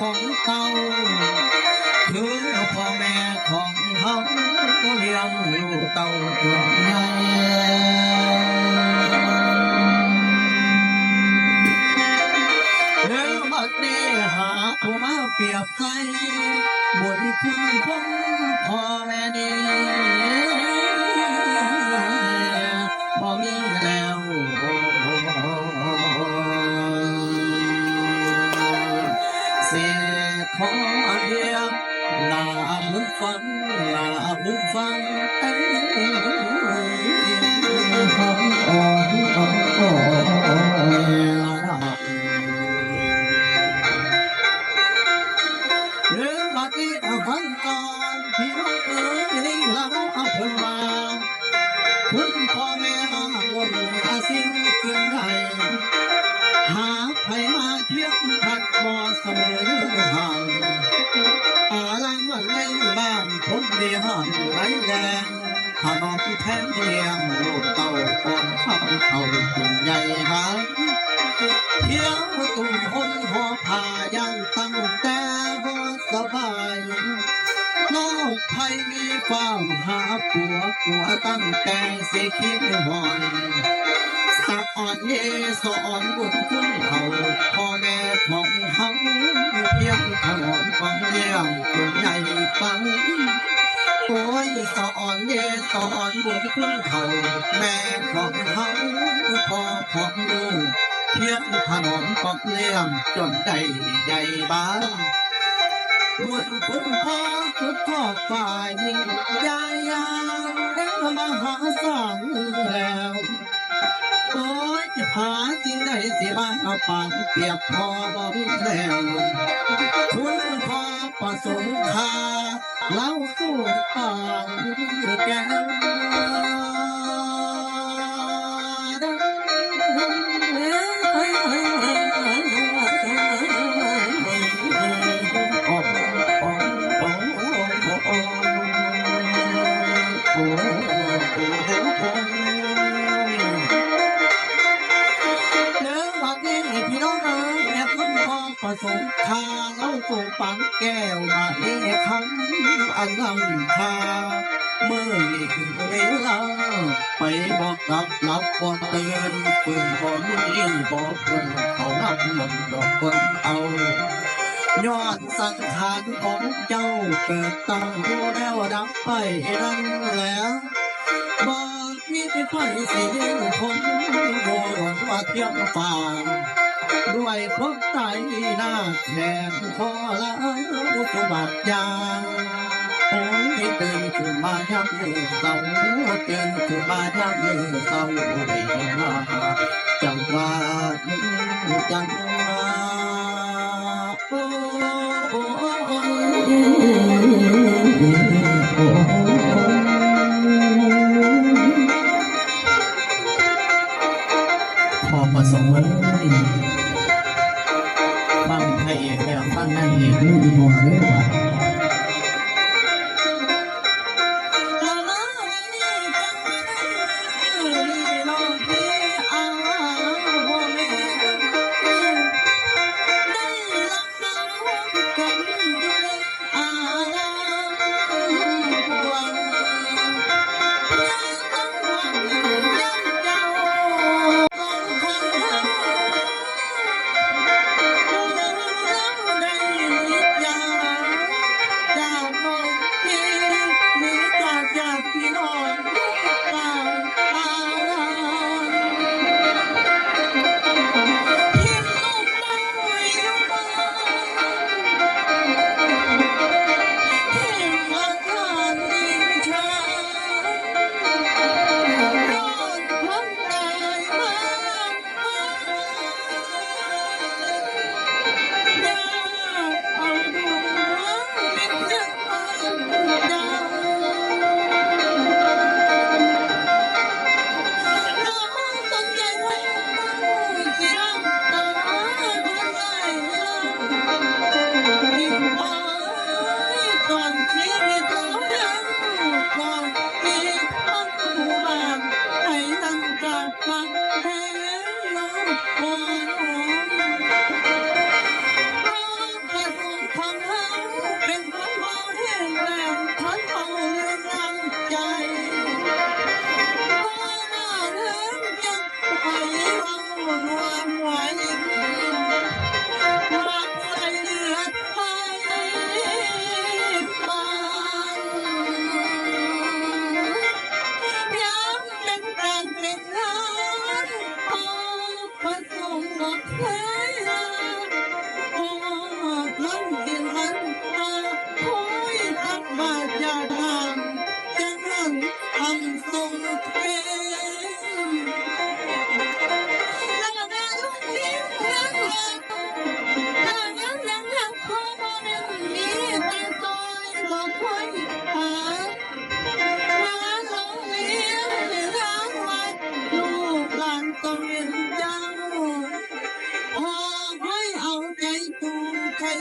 ของเก่าคือพ่อแม่ของเขาเลี้ยงลูกเต่าจนใหญ่แล้วบัดนี้หาผู้มาเปรียบใส่บุญคุณของพ่อแม่นี้บ่มีแล้วเสียของเดียบลาบุญฟังลาบุญฟังของอ่อนของอ่อนเรื่องบัดนี้ฟังก่อนพี่น้องเอ๋ยนี่เราเอาเพิ่นมาคุณพ่อแม่มาวนอาสิ่งขึ้นได้หาใครมาเทียบทัดบ่เสมอห่างอะไรมันในบ้านผมเดียหันไรแดงถ้านอนแทนเลี้ยงลูกเต่าก่อนข้าวเขาตุ่มใหญ่หาเที่ยวตุ่มคนหอผ้ายังตั้งแต่บ่สบายโลกภัยมีความหาปัวตั้งแต่สิคิดหอนสักอ่อนเยสอนบุญคุณเขาพ่อแม่ของเขาเพียงขนมฟังเลี้ยงตัวใหญ่ฟังโอ้ยสอนเยสอนบุญคุณเขาแม่ของเขาพ่อของลูกเพียงขนมฟังเลี้ยงจนได้ใหญ่บ้านบุญคุณพ่อคือพ่อฝ่ายยายามหาสั่งแล้วโอ้ยหาสิ่งใดสิบ้านเอาปากเปียกพอบ่มีแล้วคุณพ่อประสงค์คาเล่าสู้ปากแก้วประสงค์คาเล่าสู่ปังแก้วมาเลี้ยคำอันลำคาเมื่อนี่ถึงเวลาไปบอกกับหลับบ่เตือนปืนบ่มีบอกเพิ่นเขานับหมดดอกคนเอายอดสังขารของเจ้าเกิดตั้งแล้วดับไปดังแล้วบอกมีไฟสีคนโดนว่าเทียมฟ้าด้วยพบใจหน้าแขนคอละอุตบัติยางโอ้ยตื่นขึ้นมายับมือเศร้าตื่นขึ้นมายับมือเศร้าได้มาจังหวะจังหวะพอประสงค์ฟังพระเอกแล้วฟังนางเอกดูดีกว่าเลยว่ะ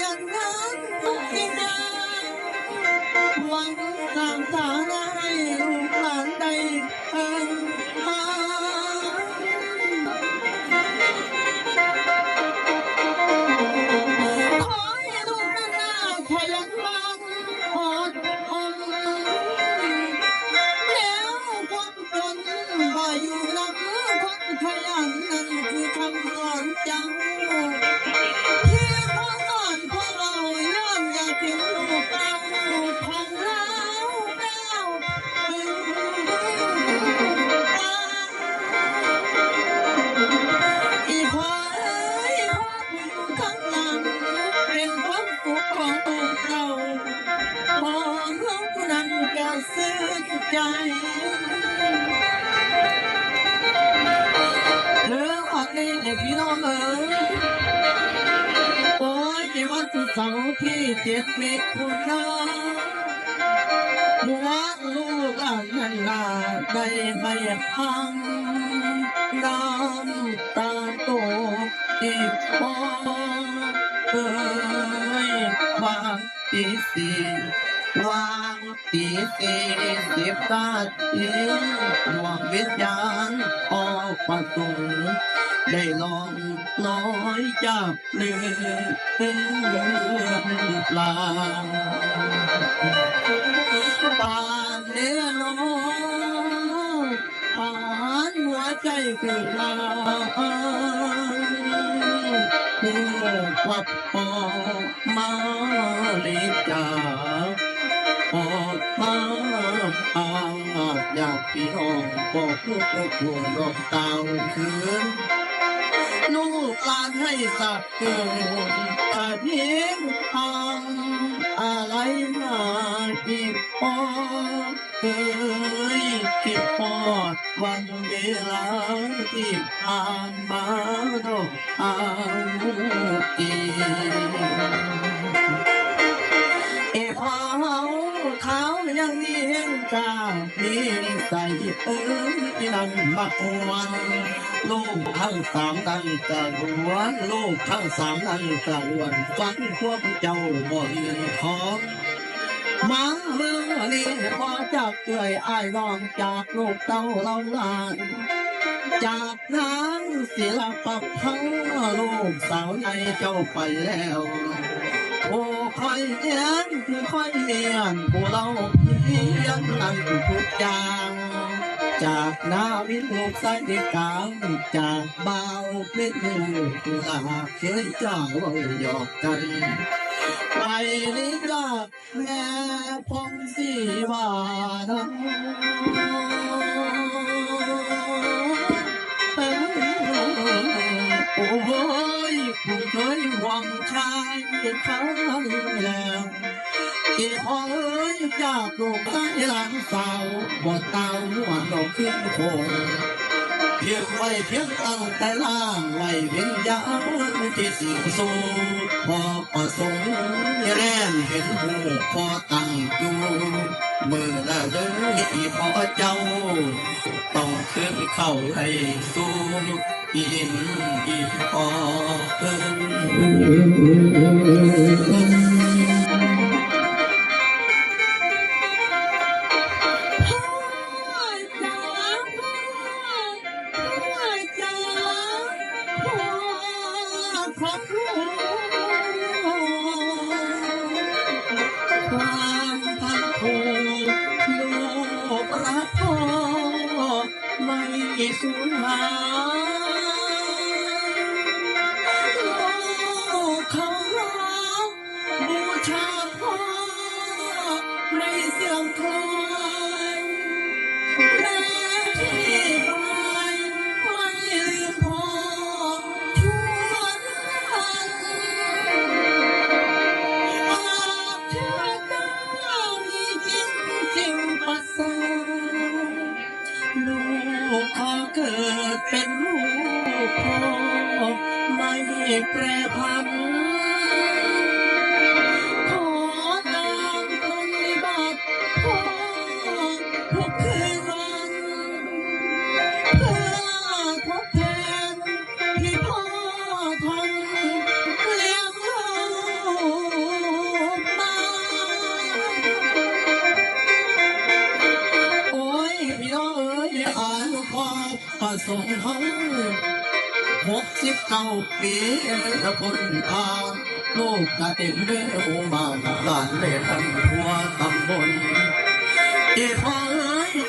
ยันงานทุกสิ่งอย่างหวังสร้างฐานะให้ลูกหลานได้เพิ่งพาขอให้ลูกนั้นน่าขยันมั่นอดทนแล้วความจนบ่อยู่นำคนขยันนั่นคือคำสอนเจ้า ที่พ่อสอนพวกเราย้อนอยากกินลูกเราของเราแล้วอีพ่อเอ้ยพ่อผู้อยู่ข้างหลังเป็นความสุขของพวกเราพ่อเราผู้นั้นก็ซึ้งใจเรื่องออกนี้พี่น้องเอ๋ย โอ้ยในวันเสาร์ที่7 มิถุนายนเมื่อลูกหลานนั้นลาได้ให้พังน้ำตาตกอีกพอเอ้ยวางตีสี่วางตี40 นาทีดวงวิญญาณออกประตูได้ลองน้อยจับเลือนปลาป่านเนื้อน้องผ่านหัวใจคือลาหัวควับพอมาลิจาออกมาอยากพี่น้องบอกลูกควรรบเต่าคืนลูกหลานให้สักเกินถ้าเพียงทางอะไรมาอีกพอเอ้ยคิดพอดวันเวลาที่ผ่านมาดอกเอาอีเขายังมีเห็นกามีนิสัยที่นั่งมาอวนลูกทั้ง3 นั้นกะล้วนลูกทั้ง3 นั้นกะล้วนฟังพวกเจ้าบ่นของมาเมื่อนี้พอจากเกยอ้ายน้องจากลูกเต้าเราหลานจากนางศิลปะพังลูกสาวในเจ้าไปแล้วโอ้คอยเอียนคือคอยเอียนผู้เราเพียนนั่นทุกอย่างจากนาวินลูกสายเด็กกลางจากเบาเป็นลูกผู้ลาเคยเจ้าหยอกกันไปลิกาแม่พงสีวานะโอ้ยผู้เคยหวังชายเขาแล้วอีพ่อเอ้ยอยากลูกใต้หลังเสาบ่เตาหัวดอกขึ้นโคนเพียงไว้เพียงตั้งแต่ล่างไว้เพียงยาวที่สิงสูพอประสงค์แล่นเห็นหูพอตั้งอยู่เมื่อละเด้ออีพ่อเจ้าต้องขึ้นเข้าให้สู้อินอีพ่อเอิความพักผูลูกรักพ่อไม่สูญหายลูกเขารักบูชาพ่อในเสียงคลอยแม้ที่ไปไม่ลืมพ่อชวนหัน เชื่อเจ้ามีจริงจริงประเสริฐลูกขอเกิดเป็นลูกพ่อไม่แปรผันขอตามปฏิบัติพ่อทุกคืนวันเพื่อทดแทนที่พ่อทำเลี้ยงลู สมเขา69 ปีแล้วคนพาลูกกะเต็มเร็วมาหลานเล่นทั่วตำบลที่พอ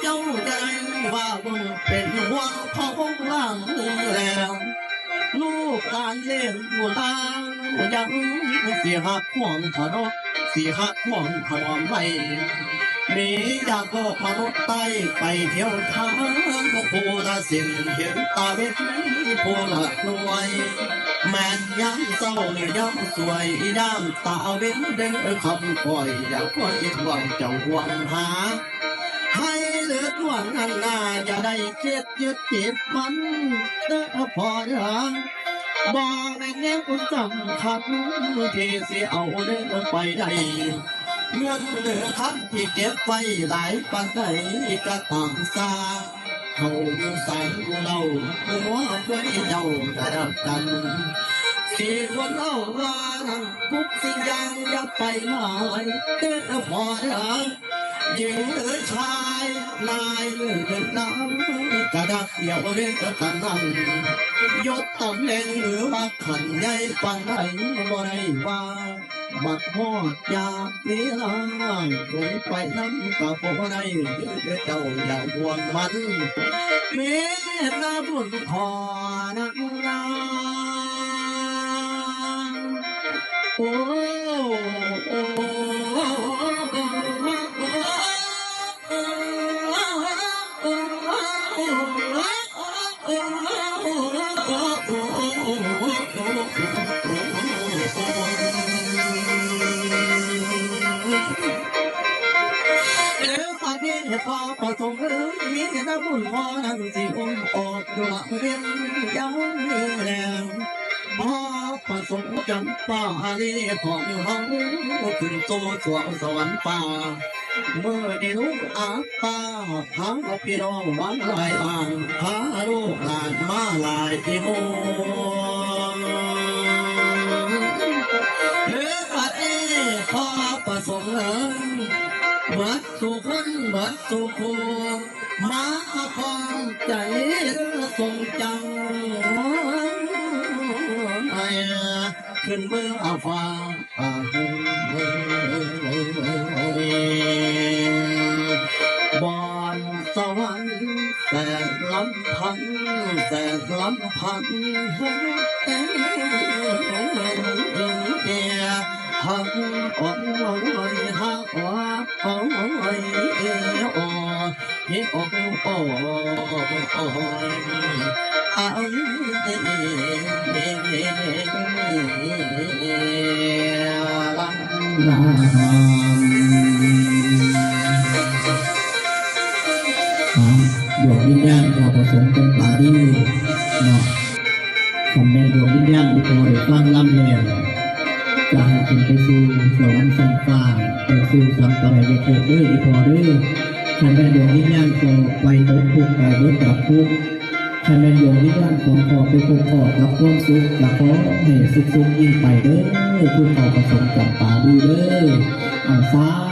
เจ้าใจว่าบุญเป็นห่วงของล่างแล้วลูกตายเล่นบุญยังเสียหักห่วงขนกเสียหักห่วงขนมไม่มีอยากโลกมนุษย์ใต้ไปเที่ยวทางผู้ละสิ่งเห็นตาเบ็ดผู้ละรวยแม่นย้ำเศร้าย้ำสวยย้ำตาเบ็ดเดินคำปล่อยอยากว่าอีกหวังเจ้าหวังหาให้เลือดหวังอันหน้าอย่าได้เจ็ดยึดติดมันเด้อพอเด้อบอกในแง่คุณสำคัญที่เสียเอาเดินไปได้เงินเหลือคันที่เก็บไว้หลายปันใดก็ต้องซาเขาอยู่ใส่เราหัวเพื่อเจ้าระดับกันสี่คนเล่าว่าทุกสิ่งอย่างอย่าไปหน่อยเต้นพอแล้วหญิงหรือชายนายหรือน้ำกระดักเดียวเรียกกันนั่งยศตำแหน่งหรือว่าขันใหญ่ปันไหนบ่ได้ว่าบัดหอดยาเสียลางลงไปน้ำกับบ่ได้เจ้าอย่าห่วงมันเมตตาบุญพอนักลาโอ้โอ้พอประสงค์มีแต่บุญพอนั่งสิอมออกดวงเรียนยังแล้วพอประสงค์จำป่าลีของเขาขึ้นโตสวงสวรรค์ป่าเมื่อได้ลูกอาตาพาพี่น้องมาหลายอ่างพาลูกหลานมาหลายที่โมเมื่อปัดพอประสงค์บัดสุขันบัดสุขมาพร้อมใจทรงจังขึ้นเมื่อฟ้าบอนสวรรค์แต่ลำพันแต่ลำพันหักโอ้ยหักว่าโอ้ยโอ้ยโอ้โอ้ดวงวิญญาณพอผสมกันป่าดีเนาะคำแม่ดวงวิญญาณที่พอได้ฟังล่ำแล้วจะให้ขึ้นไปสู่สวรรค์ชั้นฟ้าไปสู่สัมปรายภพด้วยที่พอด้วยคำแม่ดวงวิญญาณพอไปตกทุกข์ไปลดดับทุกข์คำแม่ดวงวิญญาณของพอไปพบพอกับความสุขและขอให้สุขยิ่งไปเด้อคุณพอผสมกันป่าดีเด้อสา